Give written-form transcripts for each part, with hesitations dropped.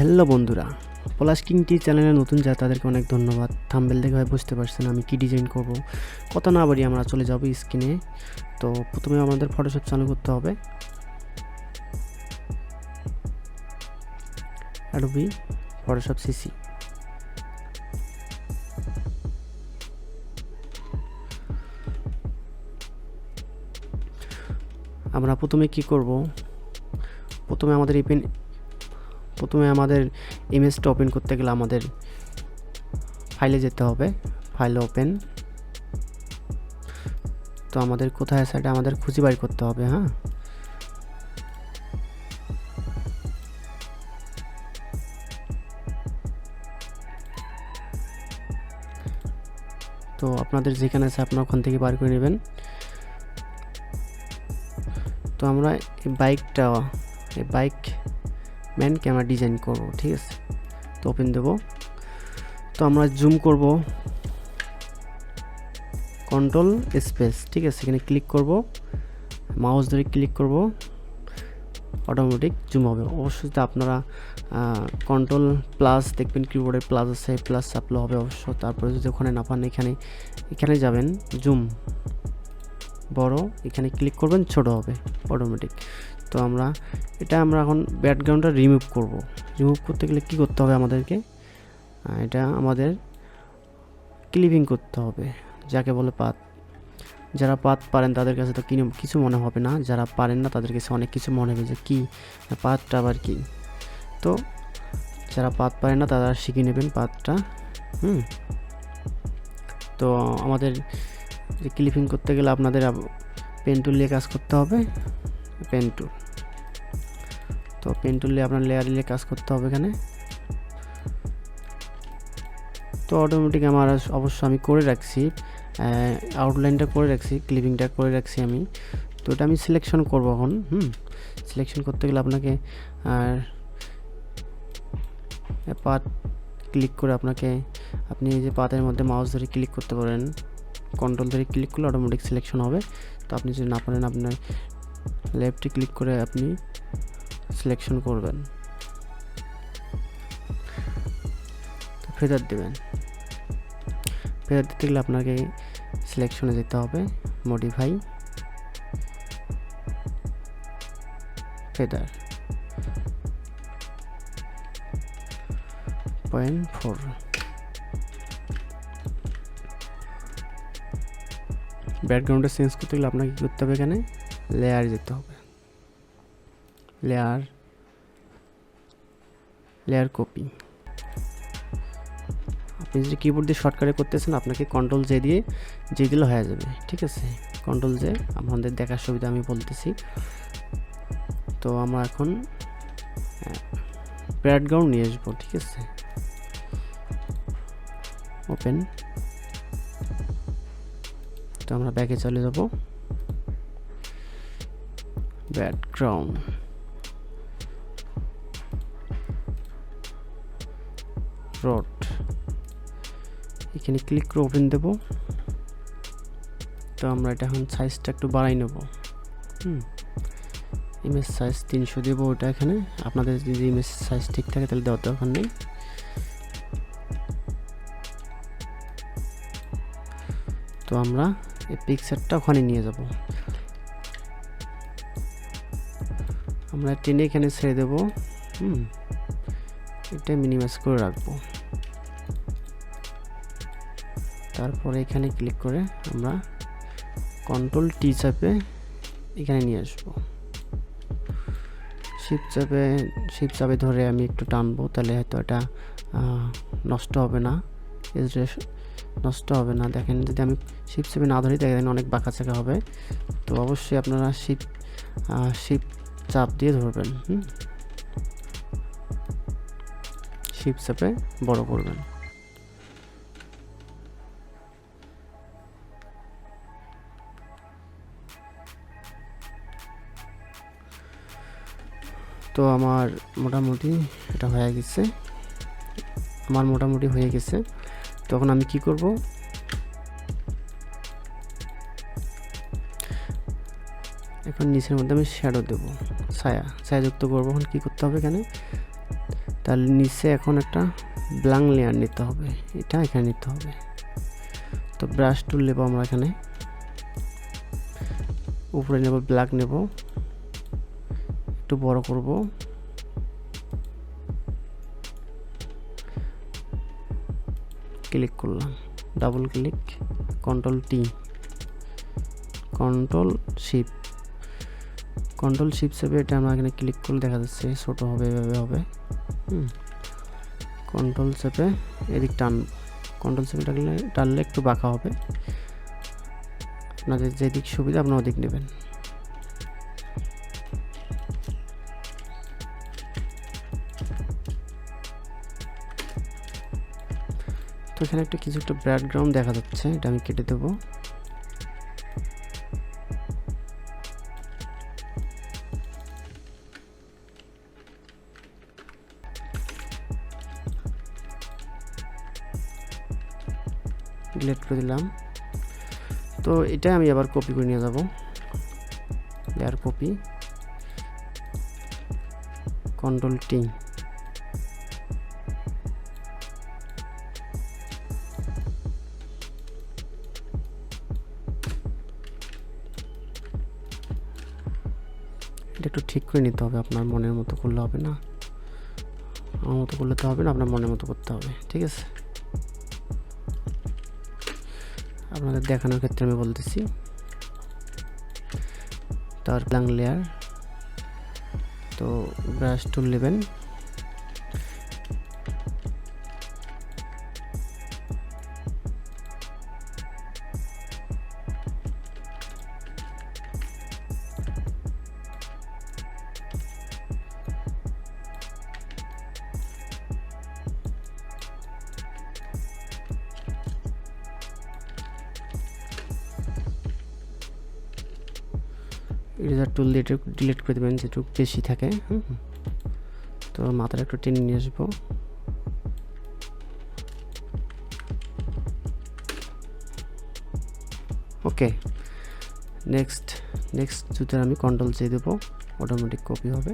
Hello বন্ধুরা, পলাশ king টি চ্যানেলে নতুন যা তাদেরকে অনেক ধন্যবাদ। থাম্বনেল দেখে ভাই বুঝতে পারছেন আমি কি ডিজাইন করব। কথা না বাড়ি আমরা চলে যাব স্ক্রিনে। তো প্রথমে আমাদের ফটোশপ চালু করতে হবে। Adobe Photoshop CC. আমরা প্রথমে কি করব, প্রথমে আমাদের ইমেজটা ওপেন করতে গেলে আমাদের ফাইলে যেতে হবে। File open. তো আমাদের কোথায় আছে এটা আমাদের খুঁজে বের করতে হবে। তো আপনাদের যেখানে আছে আপনারা ওখান থেকে বার করে নেবেন। তো আমরা এই বাইক ম্যানকে আমরা ডিজাইন করব, ঠিক আছে। তো ওপেন দেব। তো আমরা জুম করব, কন্ট্রোল স্পেস, ঠিক আছে। এখানে ক্লিক করব, মাউস ধরে ক্লিক করব, অটোমেটিক জুম হবে। অবশ্যই আপনারা কন্ট্রোল প্লাস দেখবেন, কিবোর্ডের প্লাস আছে, প্লাস চাপলে হবে অবশ্য। তারপরে যদি ওখানে না পান এখানে যাবেন, জুম বড়, এখানে ক্লিক করবেন, ছোট হবে অটোমেটিক। তো আমরা এখন ব্যাকগ্রাউন্ডটা রিমুভ করব। রিমুভ করতে গেলে কি করতে হবে আমাদেরকে, এটা আমাদের ক্লিপিং করতে হবে, যাকে বলে পাত। যারা পাত পারেন তাদের কাছে তো কিছু মনে হবে না, যারা পারেন না তাদের কাছে অনেক কিছু মনে হবে যে কি পাতটা আবার কি। তো যারা পাত পারেন না তারা শিখে নেবেন পাতটা। তো আমাদের যে ক্লিপিং করতে গেলে আপনাদের পেন টুল নিয়ে কাজ করতে হবে। পেন টুল, তো পেন টুল নিয়ে আপনার লেয়ার নিয়ে কাজ করতে হবে এখানে। তো অটোমেটিক আমার অবশ্য আমি করে রাখছি, আউটলাইনটা করে রাখছি, ক্লিপিংটা করে রাখছি আমি। তো এটা আমি সিলেকশন করব এখন। সিলেকশন করতে গেলে আপনাকে পাত ক্লিক করে আপনি এই যে পাতের মধ্যে মাউস ধরে ক্লিক করতে পারেন, কন্ট্রোল ধরে ক্লিক করলে অটোমেটিক সিলেকশন হবে। তো আপনি যদি না পারেন আপনার লেফটে ক্লিক করে আপনি সিলেকশন করবেন। তো ফেদার দেবেন। ফেদার দিতে গেলে আপনাকে সিলেকশনে যেতে হবে, মডিফাই, ফেদার 0.4। ব্যাকগ্রাউন্ডে চেঞ্জ করতে গেলে আপনাকে কী করতে হবে, এখানে লেয়ার যেতে হবে, লেয়ার কপি। আপনি যদি কিবোর্ড দিয়ে শর্টকাটে করতেছেন আপনাকে কন্ট্রোল জে দিলে হয়ে যাবে, ঠিক আছে। কন্ট্রোল জে আপনাদের দেখার সুবিধা আমি বলতেছি। তো আমরা এখন ব্যাকগ্রাউন্ড নিয়ে আসবো, ঠিক আছে। ওপেন। তো আমরা ব্যাকে চলে যাব, ব্যাকগ্রাউন্ড, রড, এখানে ক্লিক করে ওপেন দেব। তো আমরা এটা এখন সাইজটা একটু বাড়াই নেব। ইমেজ সাইজ 300 দেব। ওটা এখানে আপনাদের যদি ইমেজ সাইজ ঠিক থাকে তাহলে দেওয়ার দরকার নেই। তো আমরা এই পিকচারটা ওখানে নিয়ে যাব। আমরা টেনে এখানে ছেড়ে দেব। এটা মিনিমাইজ করে রাখবো। তারপরে এখানে ক্লিক করে আমরা কন্ট্রোল টি চাপে এখানে নিয়ে আসবো। শিপ চাপে ধরে আমি একটু টানবো, তাহলে হয়তো এটা নষ্ট হবে না, নষ্ট হবে না। দেখেন যদি আমি শিপ চাপে না ধরি দেখেন অনেক বাঁকাচাকা হবে। তো অবশ্যই আপনারা শিপ চাপ দিয়ে ধরবেন, শিপ চাপে বড় করবেন। তো আমার মোটামুটি এটা হয়ে গেছে, তখন আমি কি করব, এখন নিচের মধ্যে আমি শ্যাডো দেব, ছায়া যুক্ত করবো। এখন কি করতে হবে, এখানে তাহলে নিচে এখন একটা ব্ল্যাঙ্ক লেয়ার নিতে হবে, এটা এখানে নিতে হবে। তো ব্রাশ টুল নেব আমরা, এখানে উপরে নেব, ব্ল্যাক নেব, একটু বড় করব, ক্লিক করলাম, double click, control T, control shift চেপে এটা আমরা এখানে ক্লিক করলে দেখা যাচ্ছে ছোট হবে, এভাবে হবে। কন্ট্রোল চেপে এদিক কন্ট্রোল চেপে টানলে একটু বাঁকা হবে, আপনাদের যেদিক সুবিধা আপনারা ওদিক নেবেন। তো এখানে কিছু একটা ব্যাকগ্রাউন্ড দেখা যাচ্ছে, এটা আমি কেটে দেবো। ডিলিট করে দিলাম। তো এটা আমি আবার কপি করে নিয়ে যাব, লেয়ার কপি, কন্ট্রোল টি, এটা একটু ঠিক করে নিতে হবে, আপনার মনের মতো করলে হবে না, আমার মতো করলে তো হবে না, আপনার মনের মতো করতে হবে, ঠিক আছে? আপনাদের দেখানোর ক্ষেত্রে আমি বলতেছি। তার ব্ল্যাঙ্ক লেয়ার, তো ব্রাশ টুল নেবেন, ইরেজার টুল দিয়ে ডিলিট করে দেবেন যেটুকু বেশি থাকে। তো মাথাটা একটু টেনে নিয়ে আসবো, ওকে। নেক্সট যদি আমি কন্ট্রোল জে দেবো, অটোমেটিক কপি হবে।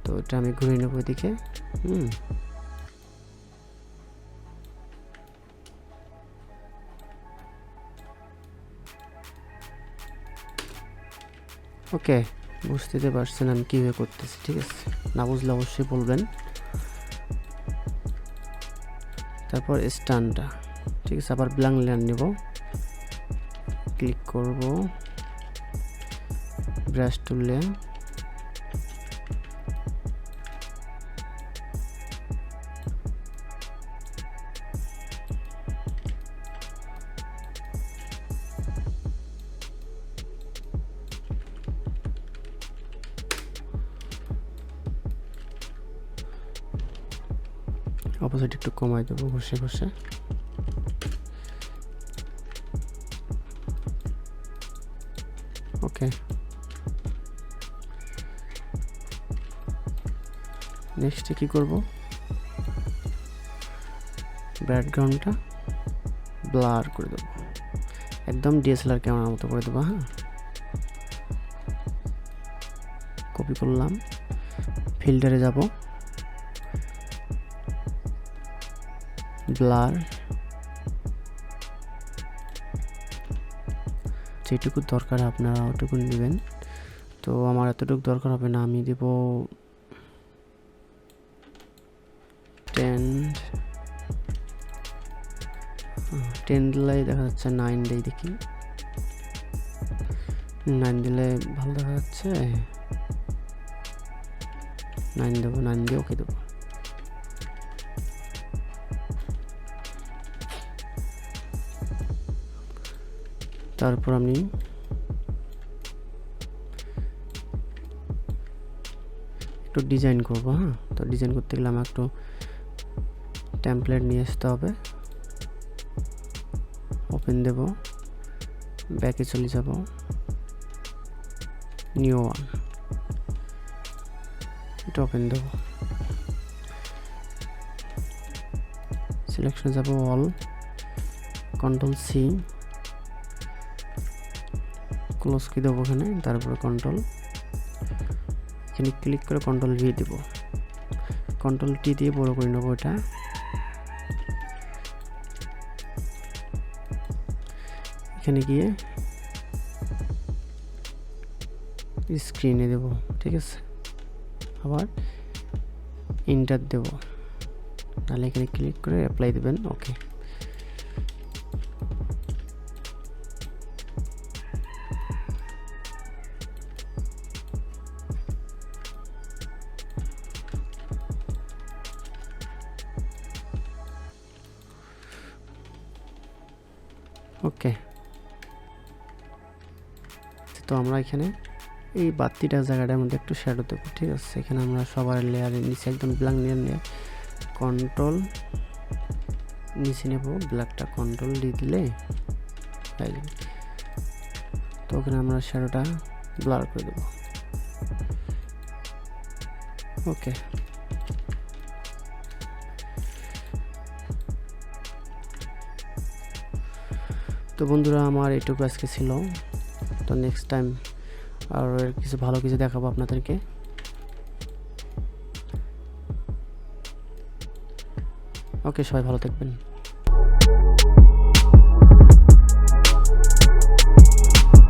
তো এটা আমি ঘুরিয়ে নেবো এদিকে। ওকে, বুঝতে পারছেন আমি কীভাবে করতেছি, ঠিক আছে? না বুঝলে অবশ্যই বলবেন। তারপর স্ট্যান্ডটা, ঠিক আছে, আবার ব্ল্যাঙ্ক লেয়ার নেব, ক্লিক করব, ব্রাশ টুলে অপোজিট একটু কমাই দেবো ঘষে ঘষে। ওকে, নেক্সটে কি করব, ব্যাকগ্রাউন্ডটা ব্লার করে দেবো, একদম ডিএসএলআর ক্যামেরার মতো করে দেবো। হ্যাঁ, কপি করলাম, ফিল্টারে যাব, ব্লার, যেটুকু দরকার আপনারা ওটুকু নেবেন। তো আমার এতটুকু দরকার হবে না, আমি দেব 10 দিলে দেখা যাচ্ছে, 9 দিলেই দেখি, 9 দিলে ভালো দেখা যাচ্ছে, 9 দেবো, 9 দিয়ে ওকে দেবো। তারপর আমি একটু ডিজাইন করব। হ্যাঁ, তো ডিজাইন করতে গেলে আমার একটু টেমপ্লেট নিয়ে আসতে হবে, ওপেন দেব, ব্যাকে চলে যাব, নিউ ওয়ান, এটা ওপেন দেব, সিলেকশনে যাব, অল, কন্ট্রোল সি, ক্লোজ কি দেবো এখানে, তারপরে কন্ট্রোল, এখানে ক্লিক করে কন্ট্রোল ভি দেব, কন্ট্রোল টি দিয়ে বড় করে নেব এটা। এখানে গিয়ে স্ক্রিনে দেব, ঠিক আছে। আবার এন্টার দেব, তাহলে এখানে ক্লিক করে অ্যাপ্লাই দেবেন। ওকে, ওকে। তো আমরা এখানে এই বাতিটা জায়গাটার মধ্যে একটু শ্যাডো দেবো, ঠিক আছে। এখানে আমরা সবার লেয়ারের নিচে একদম ব্ল্যাক নিয়ে কন্ট্রোল নিচে নেব, ব্ল্যাকটা কন্ট্রোল দিয়ে দিলে তো ওখানে আমরা শ্যাডোটা ব্লার করে দেবো। ওকে, তো বন্ধুরা আমার এটুকু আজকে ছিল। তো নেক্সট টাইম আর কিছু ভালো কিছু দেখাবো আপনাদেরকে। ওকে, সবাই ভালো থাকবেন।